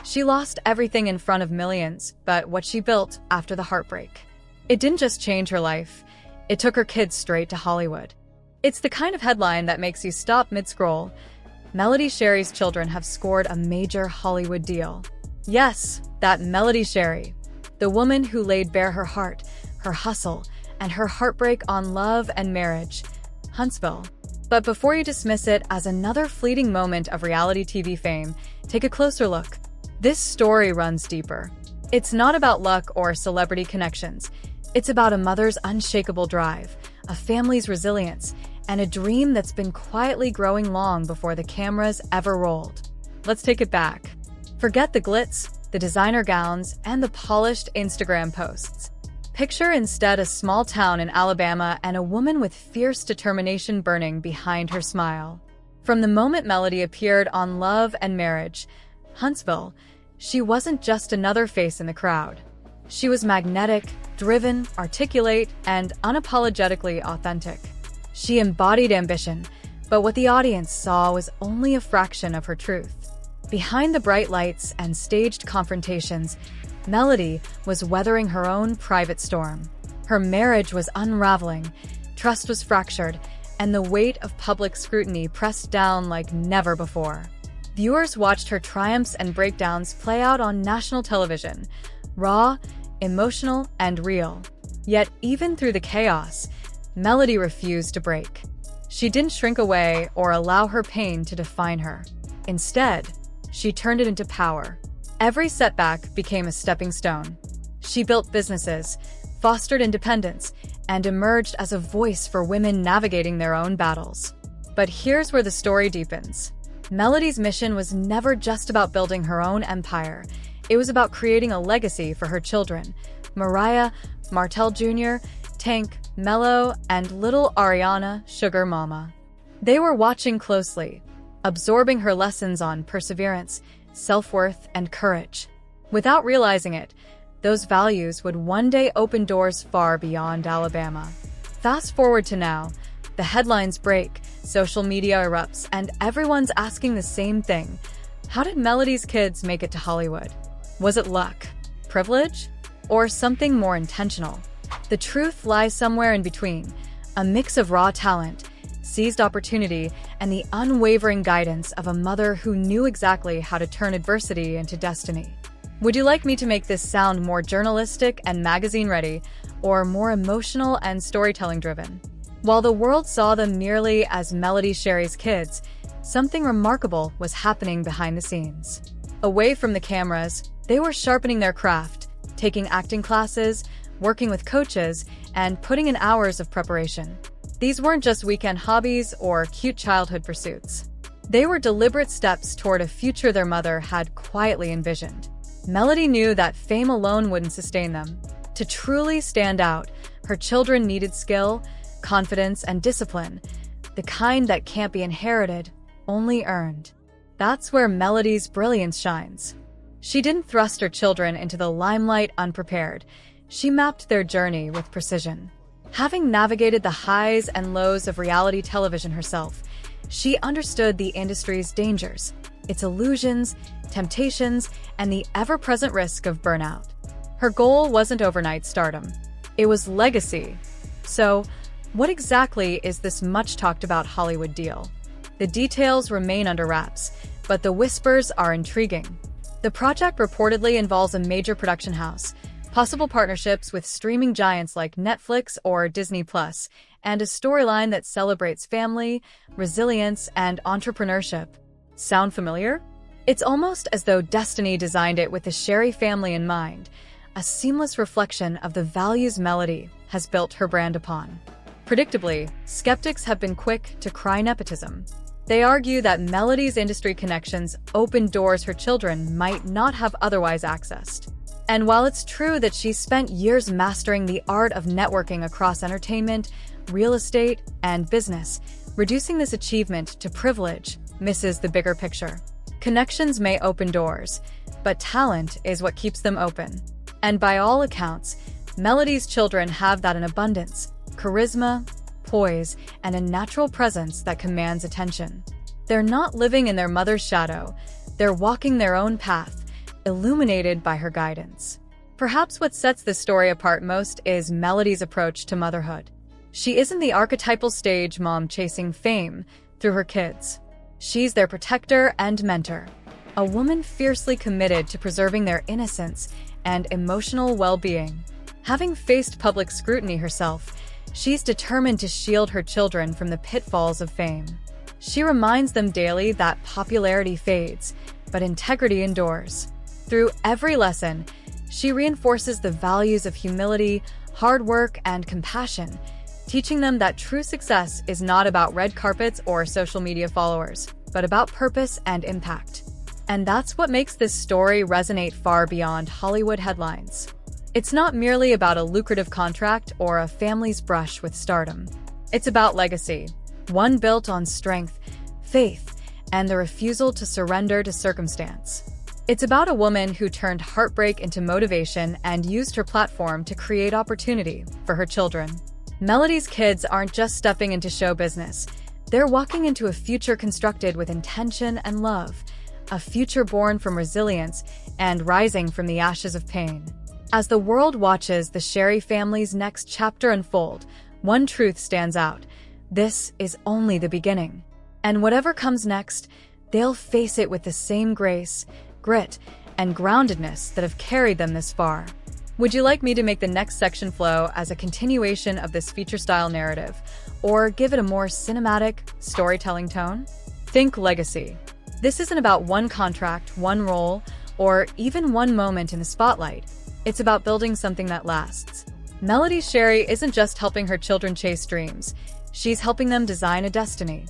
She lost everything in front of millions, but what she built after the heartbreak. It didn't just change her life, it took her kids straight to Hollywood. It's the kind of headline that makes you stop mid-scroll. Melody Shari's children have scored a major Hollywood deal. Yes, that Melody Shari, the woman who laid bare her heart, her hustle, and her heartbreak on love and marriage. Huntsville. But before you dismiss it as another fleeting moment of reality TV fame, take a closer look. This story runs deeper. It's not about luck or celebrity connections. It's about a mother's unshakable drive, a family's resilience, and a dream that's been quietly growing long before the cameras ever rolled. Let's take it back. Forget the glitz, the designer gowns, and the polished Instagram posts. Picture instead a small town in Alabama and a woman with fierce determination burning behind her smile. From the moment Melody appeared on Love and Marriage, Huntsville, she wasn't just another face in the crowd. She was magnetic, driven, articulate, and unapologetically authentic. She embodied ambition, but what the audience saw was only a fraction of her truth. Behind the bright lights and staged confrontations, Melody was weathering her own private storm. Her marriage was unraveling, trust was fractured, and the weight of public scrutiny pressed down like never before. Viewers watched her triumphs and breakdowns play out on national television, raw, emotional, and real. Yet, even through the chaos, Melody refused to break. She didn't shrink away or allow her pain to define her. Instead, she turned it into power. Every setback became a stepping stone. She built businesses, fostered independence, and emerged as a voice for women navigating their own battles. But here's where the story deepens. Melody's mission was never just about building her own empire. It was about creating a legacy for her children, Mariah, Martell Jr., Tank, Mello, and little Ariana, Sugar Mama. They were watching closely, absorbing her lessons on perseverance, self-worth, and courage. Without realizing it, those values would one day open doors far beyond Alabama. Fast forward to now, the headlines break, social media erupts, and everyone's asking the same thing. How did Melody's kids make it to Hollywood? Was it luck, privilege, or something more intentional? The truth lies somewhere in between, a mix of raw talent, seized opportunity, and the unwavering guidance of a mother who knew exactly how to turn adversity into destiny. Would you like me to make this sound more journalistic and magazine-ready, or more emotional and storytelling-driven? While the world saw them merely as Melody Shari's kids, something remarkable was happening behind the scenes. Away from the cameras, they were sharpening their craft, taking acting classes, working with coaches, and putting in hours of preparation. These weren't just weekend hobbies or cute childhood pursuits. They were deliberate steps toward a future their mother had quietly envisioned. Melody knew that fame alone wouldn't sustain them. To truly stand out, her children needed skill, confidence, and discipline, the kind that can't be inherited, only earned. That's where Melody's brilliance shines. She didn't thrust her children into the limelight unprepared. She mapped their journey with precision. Having navigated the highs and lows of reality television herself, she understood the industry's dangers, its illusions, temptations, and the ever-present risk of burnout. Her goal wasn't overnight stardom. It was legacy. So, what exactly is this much-talked-about Hollywood deal? The details remain under wraps, but the whispers are intriguing. The project reportedly involves a major production house, possible partnerships with streaming giants like Netflix or Disney+, and a storyline that celebrates family, resilience, and entrepreneurship. Sound familiar? It's almost as though destiny designed it with the Shari family in mind, a seamless reflection of the values Melody has built her brand upon. Predictably, skeptics have been quick to cry nepotism. They argue that Melody's industry connections opened doors her children might not have otherwise accessed. And while it's true that she spent years mastering the art of networking across entertainment, real estate, and business, reducing this achievement to privilege misses the bigger picture. Connections may open doors, but talent is what keeps them open. And by all accounts, Melody's children have that in abundance: charisma, poise, and a natural presence that commands attention. They're not living in their mother's shadow. They're walking their own path, illuminated by her guidance. Perhaps what sets this story apart most is Melody's approach to motherhood. She isn't the archetypal stage mom chasing fame through her kids. She's their protector and mentor, a woman fiercely committed to preserving their innocence and emotional well-being. Having faced public scrutiny herself, she's determined to shield her children from the pitfalls of fame. She reminds them daily that popularity fades, but integrity endures. Through every lesson, she reinforces the values of humility, hard work, and compassion, teaching them that true success is not about red carpets or social media followers, but about purpose and impact. And that's what makes this story resonate far beyond Hollywood headlines. It's not merely about a lucrative contract or a family's brush with stardom. It's about legacy, one built on strength, faith, and the refusal to surrender to circumstance. It's about a woman who turned heartbreak into motivation and used her platform to create opportunity for her children. Melody's kids aren't just stepping into show business. They're walking into a future constructed with intention and love, a future born from resilience and rising from the ashes of pain. As the world watches the Shari family's next chapter unfold, one truth stands out. This is only the beginning. And whatever comes next, they'll face it with the same grace, grit, and groundedness that have carried them this far. Would you like me to make the next section flow as a continuation of this feature-style narrative, or give it a more cinematic, storytelling tone? Think legacy. This isn't about one contract, one role, or even one moment in the spotlight. It's about building something that lasts. Melody Shari isn't just helping her children chase dreams. She's helping them design a destiny.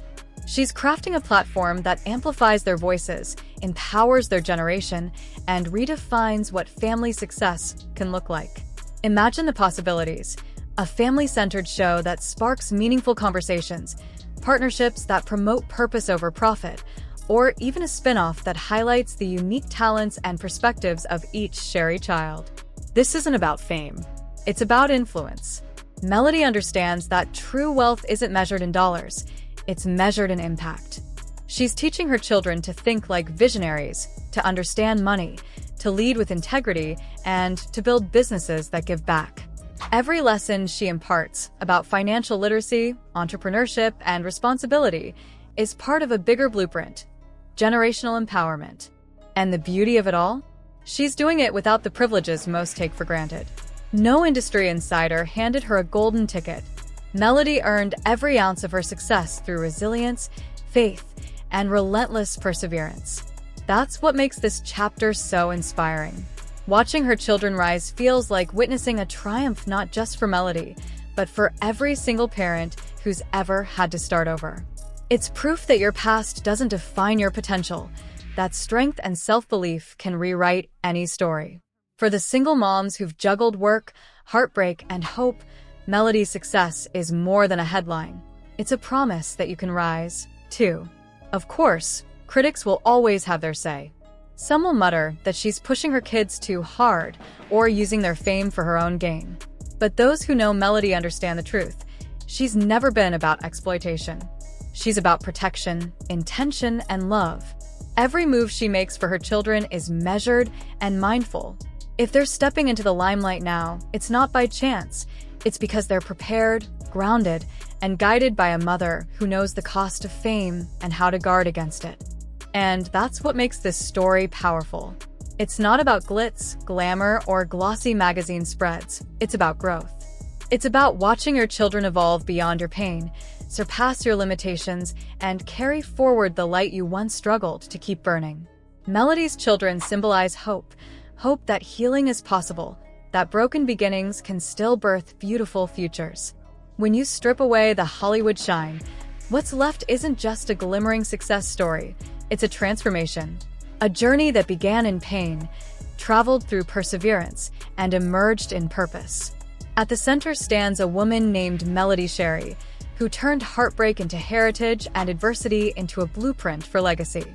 She's crafting a platform that amplifies their voices, empowers their generation, and redefines what family success can look like. Imagine the possibilities. A family-centered show that sparks meaningful conversations, partnerships that promote purpose over profit, or even a spin-off that highlights the unique talents and perspectives of each Shari child. This isn't about fame. It's about influence. Melody understands that true wealth isn't measured in dollars. It's measured in impact. She's teaching her children to think like visionaries, to understand money, to lead with integrity, and to build businesses that give back. Every lesson she imparts about financial literacy, entrepreneurship, and responsibility is part of a bigger blueprint: generational empowerment. And the beauty of it all? She's doing it without the privileges most take for granted. No industry insider handed her a golden ticket. Melody earned every ounce of her success through resilience, faith, and relentless perseverance. That's what makes this chapter so inspiring. Watching her children rise feels like witnessing a triumph not just for Melody, but for every single parent who's ever had to start over. It's proof that your past doesn't define your potential, that strength and self-belief can rewrite any story. For the single moms who've juggled work, heartbreak, and hope, Melody's success is more than a headline. It's a promise that you can rise, too. Of course, critics will always have their say. Some will mutter that she's pushing her kids too hard or using their fame for her own gain. But those who know Melody understand the truth. She's never been about exploitation. She's about protection, intention, and love. Every move she makes for her children is measured and mindful. If they're stepping into the limelight now, it's not by chance. It's because they're prepared, grounded, and guided by a mother who knows the cost of fame and how to guard against it. And that's what makes this story powerful. It's not about glitz, glamour, or glossy magazine spreads. It's about growth. It's about watching your children evolve beyond your pain, surpass your limitations, and carry forward the light you once struggled to keep burning. Melody's children symbolize hope that healing is possible, that broken beginnings can still birth beautiful futures. When you strip away the Hollywood shine, what's left isn't just a glimmering success story. It's a transformation, a journey that began in pain, traveled through perseverance, and emerged in purpose. At the center stands a woman named Melody Shari, who turned heartbreak into heritage and adversity into a blueprint for legacy.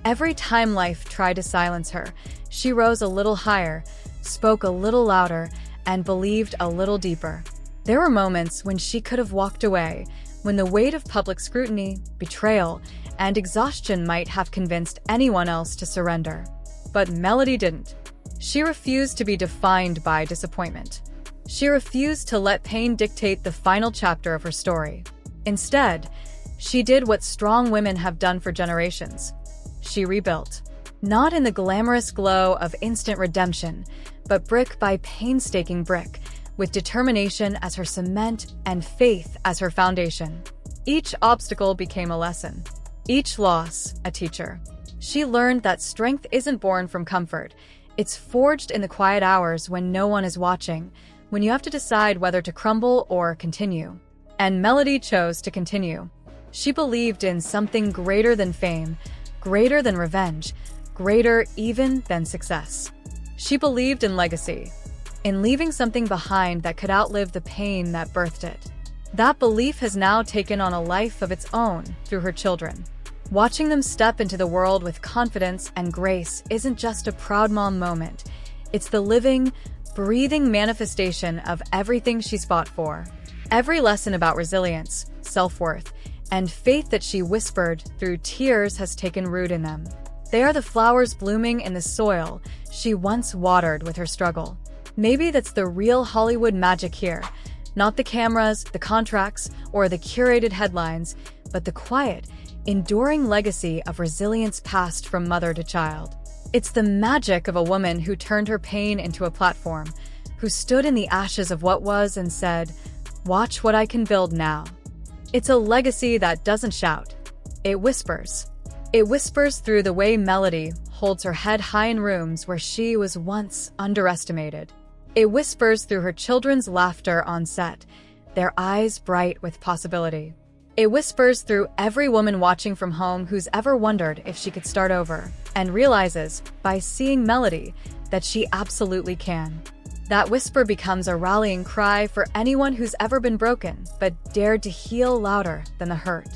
Every time life tried to silence her, she rose a little higher, spoke a little louder, and believed a little deeper. There were moments when she could have walked away, when the weight of public scrutiny, betrayal, and exhaustion might have convinced anyone else to surrender. But Melody didn't. She refused to be defined by disappointment. She refused to let pain dictate the final chapter of her story. Instead, she did what strong women have done for generations. She rebuilt. Not in the glamorous glow of instant redemption, but brick by painstaking brick, with determination as her cement and faith as her foundation. Each obstacle became a lesson. Each loss, a teacher. She learned that strength isn't born from comfort. It's forged in the quiet hours when no one is watching, when you have to decide whether to crumble or continue. And Melody chose to continue. She believed in something greater than fame, greater than revenge, greater even than success. She believed in legacy, in leaving something behind that could outlive the pain that birthed it. That belief has now taken on a life of its own through her children. Watching them step into the world with confidence and grace isn't just a proud mom moment. It's the living, breathing manifestation of everything she's fought for. Every lesson about resilience, self-worth, and faith that she whispered through tears has taken root in them. They are the flowers blooming in the soil she once watered with her struggle. Maybe that's the real Hollywood magic here. Not the cameras, the contracts, or the curated headlines, but the quiet, enduring legacy of resilience passed from mother to child. It's the magic of a woman who turned her pain into a platform, who stood in the ashes of what was and said, "Watch what I can build now." It's a legacy that doesn't shout. It whispers. It whispers through the way Melody holds her head high in rooms where she was once underestimated. It whispers through her children's laughter on set, their eyes bright with possibility. It whispers through every woman watching from home who's ever wondered if she could start over, and realizes, by seeing Melody, that she absolutely can. That whisper becomes a rallying cry for anyone who's ever been broken, but dared to heal louder than the hurt.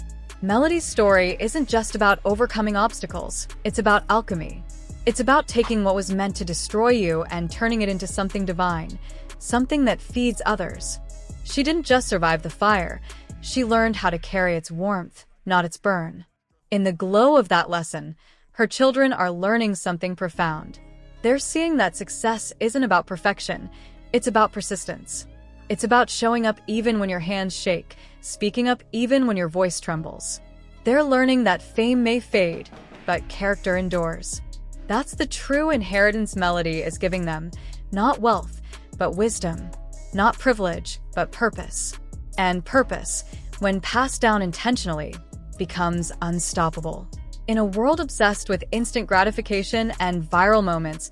Melody's story isn't just about overcoming obstacles, it's about alchemy. It's about taking what was meant to destroy you and turning it into something divine, something that feeds others. She didn't just survive the fire, she learned how to carry its warmth, not its burn. In the glow of that lesson, her children are learning something profound. They're seeing that success isn't about perfection, it's about persistence. It's about showing up even when your hands shake, speaking up even when your voice trembles. They're learning that fame may fade, but character endures. That's the true inheritance Melody is giving them, not wealth, but wisdom, not privilege, but purpose. And purpose, when passed down intentionally, becomes unstoppable. In a world obsessed with instant gratification and viral moments,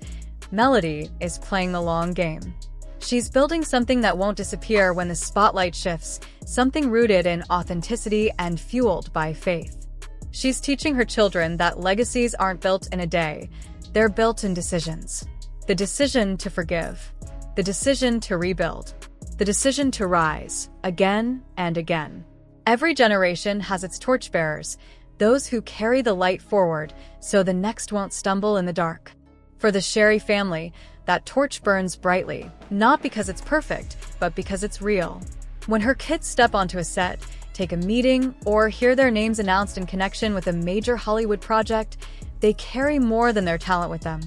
Melody is playing the long game. She's building something that won't disappear when the spotlight shifts, something rooted in authenticity and fueled by faith. She's teaching her children that legacies aren't built in a day, they're built in decisions. The decision to forgive, the decision to rebuild, the decision to rise, again and again. Every generation has its torchbearers, those who carry the light forward so the next won't stumble in the dark. For the Shari family, that torch burns brightly, not because it's perfect, but because it's real. When her kids step onto a set, take a meeting, or hear their names announced in connection with a major Hollywood project, they carry more than their talent with them.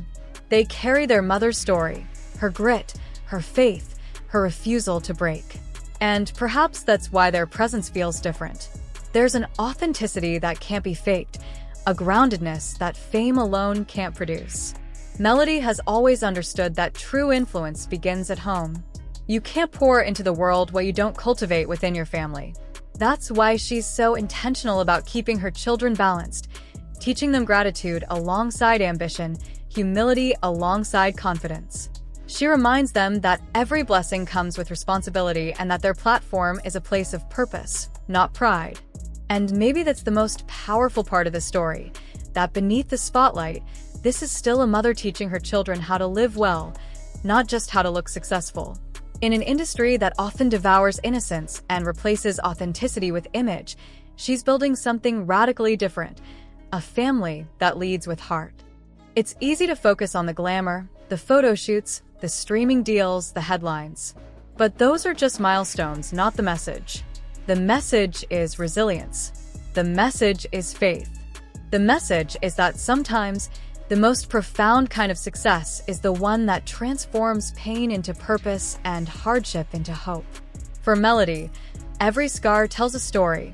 They carry their mother's story, her grit, her faith, her refusal to break. And perhaps that's why their presence feels different. There's an authenticity that can't be faked, a groundedness that fame alone can't produce. Melody has always understood that true influence begins at home. You can't pour into the world what you don't cultivate within your family. That's why she's so intentional about keeping her children balanced, teaching them gratitude alongside ambition, humility alongside confidence. She reminds them that every blessing comes with responsibility and that their platform is a place of purpose, not pride. And maybe that's the most powerful part of the story, that beneath the spotlight, this is still a mother teaching her children how to live well, not just how to look successful. In an industry that often devours innocence and replaces authenticity with image, she's building something radically different, a family that leads with heart. It's easy to focus on the glamour, the photo shoots, the streaming deals, the headlines. But those are just milestones, not the message. The message is resilience. The message is faith. The message is that sometimes The most profound kind of success is the one that transforms pain into purpose and hardship into hope. For Melody, every scar tells a story,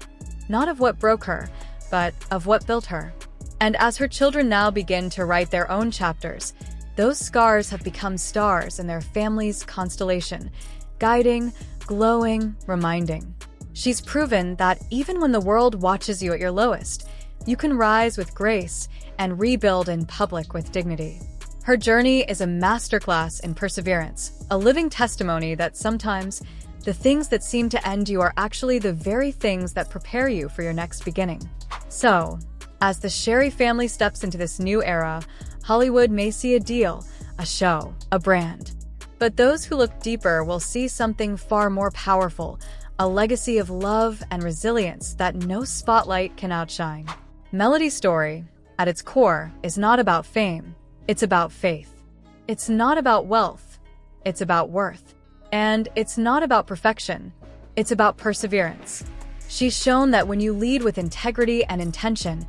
not of what broke her, but of what built her. And as her children now begin to write their own chapters, those scars have become stars in their family's constellation, guiding, glowing, reminding. She's proven that even when the world watches you at your lowest, you can rise with grace and rebuild in public with dignity. Her journey is a masterclass in perseverance, a living testimony that sometimes the things that seem to end you are actually the very things that prepare you for your next beginning. So, as the Shari family steps into this new era, Hollywood may see a deal, a show, a brand. But those who look deeper will see something far more powerful, a legacy of love and resilience that no spotlight can outshine. Melody's story, at its core, is not about fame. It's about faith. It's not about wealth. It's about worth. And it's not about perfection. It's about perseverance. She's shown that when you lead with integrity and intention,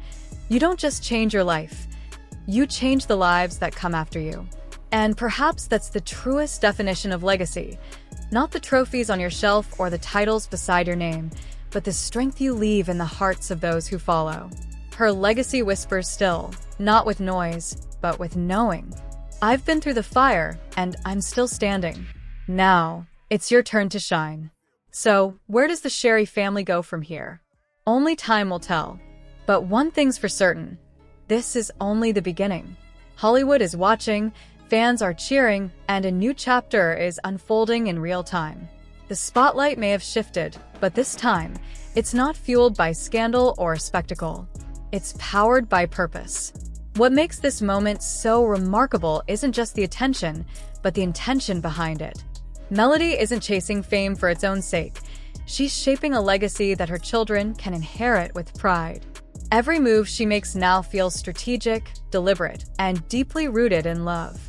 you don't just change your life, you change the lives that come after you. And perhaps that's the truest definition of legacy. Not the trophies on your shelf or the titles beside your name, but the strength you leave in the hearts of those who follow. Her legacy whispers still, not with noise, but with knowing. I've been through the fire, and I'm still standing. Now, it's your turn to shine. So, where does the Shari family go from here? Only time will tell. But one thing's for certain. This is only the beginning. Hollywood is watching, fans are cheering, and a new chapter is unfolding in real time. The spotlight may have shifted, but this time, it's not fueled by scandal or spectacle. It's powered by purpose. What makes this moment so remarkable isn't just the attention, but the intention behind it. Melody isn't chasing fame for its own sake. She's shaping a legacy that her children can inherit with pride. Every move she makes now feels strategic, deliberate, and deeply rooted in love.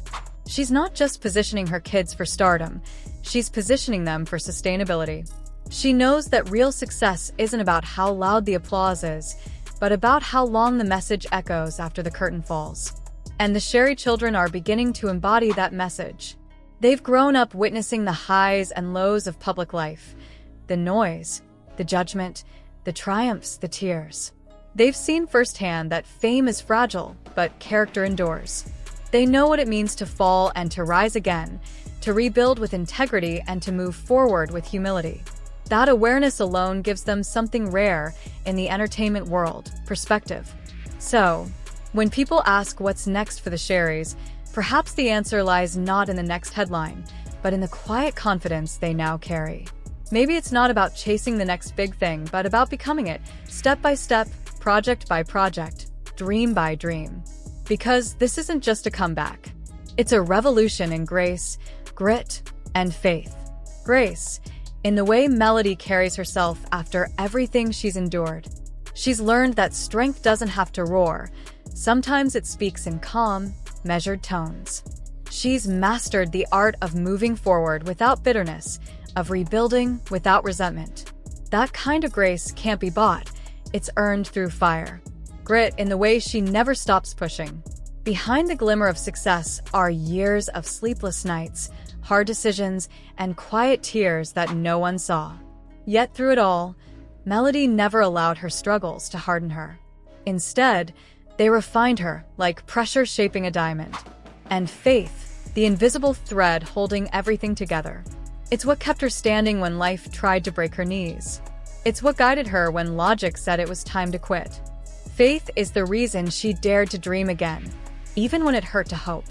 She's not just positioning her kids for stardom, she's positioning them for sustainability. She knows that real success isn't about how loud the applause is, but about how long the message echoes after the curtain falls. And the Shari children are beginning to embody that message. They've grown up witnessing the highs and lows of public life, the noise, the judgment, the triumphs, the tears. They've seen firsthand that fame is fragile, but character endures. They know what it means to fall and to rise again, to rebuild with integrity and to move forward with humility. That awareness alone gives them something rare in the entertainment world, perspective. So, when people ask what's next for the Sharis, perhaps the answer lies not in the next headline, but in the quiet confidence they now carry. Maybe it's not about chasing the next big thing, but about becoming it, step by step, project by project, dream by dream. Because this isn't just a comeback. It's a revolution in grace, grit, and faith. Grace, in the way Melody carries herself after everything she's endured. She's learned that strength doesn't have to roar. Sometimes it speaks in calm, measured tones. She's mastered the art of moving forward without bitterness, of rebuilding without resentment. That kind of grace can't be bought. It's earned through fire. Grit in the way she never stops pushing. Behind the glimmer of success are years of sleepless nights, hard decisions, and quiet tears that no one saw. Yet through it all, Melody never allowed her struggles to harden her. Instead, they refined her like pressure shaping a diamond. And faith, the invisible thread holding everything together. It's what kept her standing when life tried to break her knees. It's what guided her when logic said it was time to quit. Faith is the reason she dared to dream again, even when it hurt to hope.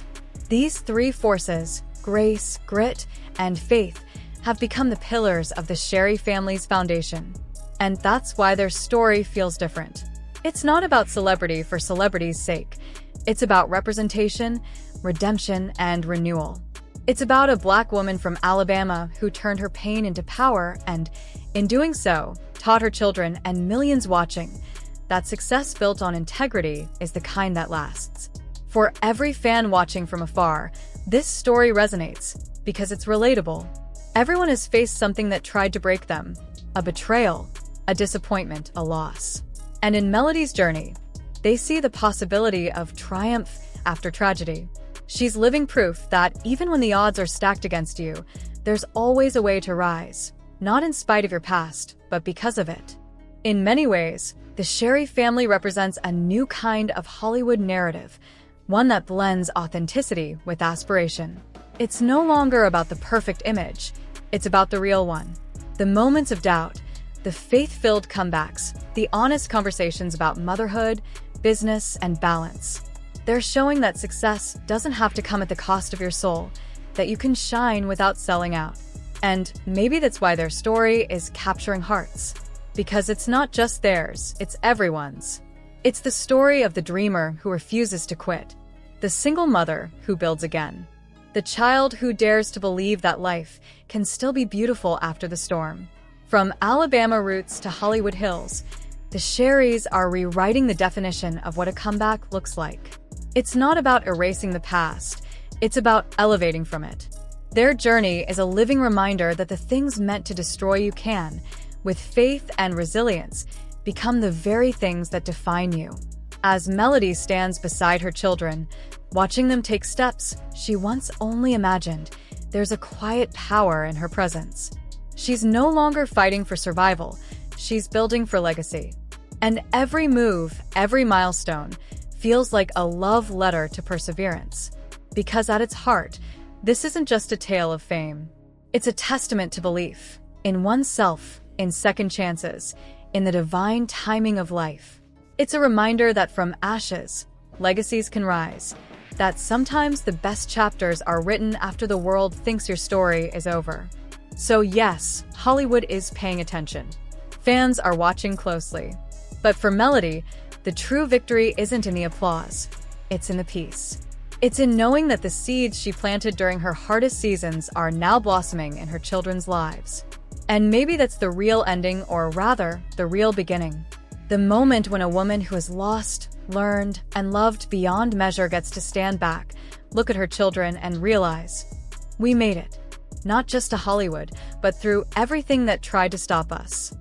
These three forces, grace, grit, and faith, have become the pillars of the Shari family's foundation. And that's why their story feels different. It's not about celebrity for celebrity's sake. It's about representation, redemption, and renewal. It's about a Black woman from Alabama who turned her pain into power and, in doing so, taught her children and millions watching that success built on integrity is the kind that lasts. For every fan watching from afar, this story resonates because it's relatable. Everyone has faced something that tried to break them, a betrayal, a disappointment, a loss. And in Melody's journey, they see the possibility of triumph, after tragedy. She's living proof that even when the odds are stacked against you, there's always a way to rise, not in spite of your past, but because of it. In many ways, the Shari family represents a new kind of Hollywood narrative, one that blends authenticity with aspiration. It's no longer about the perfect image, it's about the real one. The moments of doubt, the faith-filled comebacks, the honest conversations about motherhood, business, and balance. They're showing that success doesn't have to come at the cost of your soul, that you can shine without selling out. And maybe that's why their story is capturing hearts. Because it's not just theirs, it's everyone's. It's the story of the dreamer who refuses to quit, the single mother who builds again, the child who dares to believe that life can still be beautiful after the storm. From Alabama roots to Hollywood hills, the Sharis are rewriting the definition of what a comeback looks like. It's not about erasing the past, it's about elevating from it. Their journey is a living reminder that the things meant to destroy you can, with faith and resilience, become the very things that define you. As Melody stands beside her children, watching them take steps she once only imagined, there's a quiet power in her presence. She's no longer fighting for survival, she's building for legacy. And every move, every milestone, feels like a love letter to perseverance. Because at its heart, this isn't just a tale of fame. It's a testament to belief in oneself, in second chances, in the divine timing of life. It's a reminder that from ashes, legacies can rise, that sometimes the best chapters are written after the world thinks your story is over. So yes, Hollywood is paying attention. Fans are watching closely. But for Melody, the true victory isn't in the applause, it's in the peace. It's in knowing that the seeds she planted during her hardest seasons are now blossoming in her children's lives. And maybe that's the real ending, or rather, the real beginning. The moment when a woman who has lost, learned, and loved beyond measure gets to stand back, look at her children, and realize, we made it. Not just to Hollywood, but through everything that tried to stop us.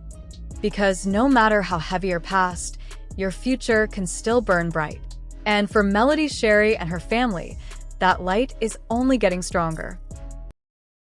Because no matter how heavy your past, your future can still burn bright. And for Melody Shari and her family, that light is only getting stronger.